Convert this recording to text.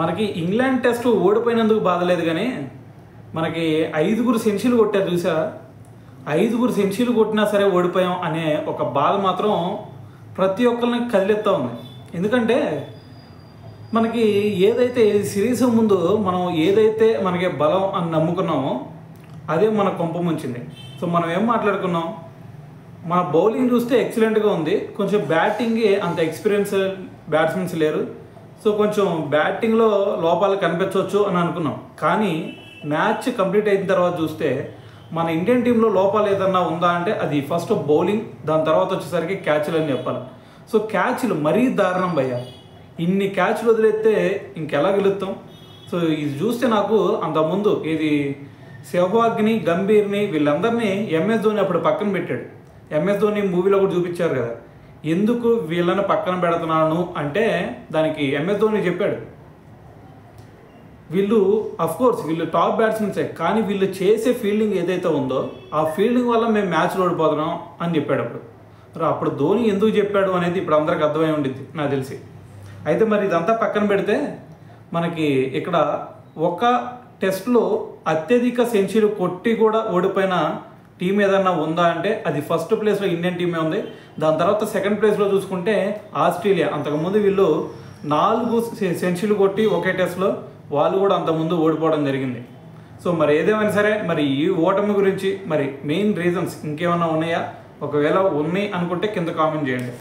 మనకి England test ఓడిపోయినందుకు బాధ లేదు, కానీ మనకి 5 సెంచరీలు కొట్టారు చూసా. 5 సెంచరీలు కొట్టినా సరే ఓడిపోయాం అనే ఒక బాధ మాత్రం ప్రతి ఒక్కరిని కదిలిస్తూ ఉంది. ఎందుకంటే మనకి ఏదైతే సిరీస్ ముందు మనం ఏదైతే మనకి బలం అని నమ్ముకున్నామో అదే మన కొంప ముంచింది. సో మనం ఏం మాట్లాడుకున్నాం, మన బౌలింగ్ చూస్తే ఎక్సలెంట్గా ఉంది, కొంచెం బ్యాటింగే అంత ఎక్స్పీరియన్స్ బ్యాట్స్మెన్స్ లేరు, సో కొంచెం బ్యాటింగ్లో లోపాలు కనిపించవచ్చు అని అనుకున్నాం. కానీ మ్యాచ్ కంప్లీట్ అయిన తర్వాత చూస్తే మన ఇండియన్ టీంలో లోపాలు ఏదన్నా ఉందా అంటే అది ఫస్ట్ బౌలింగ్, దాని తర్వాత వచ్చేసరికి క్యాచ్లు అని చెప్పాలి. సో క్యాచ్లు మరీ దారుణం భయ్యా. ఇన్ని క్యాచ్లు వదిలేస్తే ఇంకెలా గెలుస్తాం? సో ఇది చూస్తే నాకు అంతకుముందు ఇది సెహ్వాగ్ని, గంభీర్ని వీళ్ళందరినీ MS ధోని అప్పుడు పక్కన పెట్టాడు. MS ధోని మూవీలో కూడా చూపించారు కదా, ఎందుకు వీళ్ళని పక్కన పెడుతున్నాను అంటే దానికి MS ధోని చెప్పాడు, వీళ్ళు అఫ్కోర్స్ వీళ్ళు టాప్ బ్యాట్స్మెన్సే, కానీ వీళ్ళు చేసే ఫీల్డింగ్ ఏదైతే ఉందో ఆ ఫీల్డింగ్ వల్ల మేము మ్యాచ్లో ఓడిపోతున్నాం అని చెప్పాడు. అప్పుడు ధోని ఎందుకు చెప్పాడు అనేది ఇప్పుడు అందరికి అర్థమై ఉండిద్ది నాకు తెలిసి. అయితే మరి ఇదంతా పక్కన పెడితే మనకి ఇక్కడ ఒక టెస్ట్లో అత్యధిక సెంచరీ కొట్టి కూడా ఓడిపోయిన టీం ఏదన్నా ఉందా అంటే అది ఫస్ట్ ప్లేస్లో ఇండియన్ టీమే ఉంది. దాని తర్వాత సెకండ్ ప్లేస్లో చూసుకుంటే ఆస్ట్రేలియా. అంతకుముందు వీళ్ళు 4 సెంచరీలు కొట్టి ఒకే టెస్ట్లో వాళ్ళు కూడా అంతకుముందు ఓడిపోవడం జరిగింది. సో మరి ఏదేమైనా సరే మరి ఈ ఓటమి గురించి మరి మెయిన్ రీజన్స్ ఇంకేమైనా ఉన్నాయా? ఒకవేళ ఉన్నాయి అనుకుంటే కింద కామెంట్ చేయండి.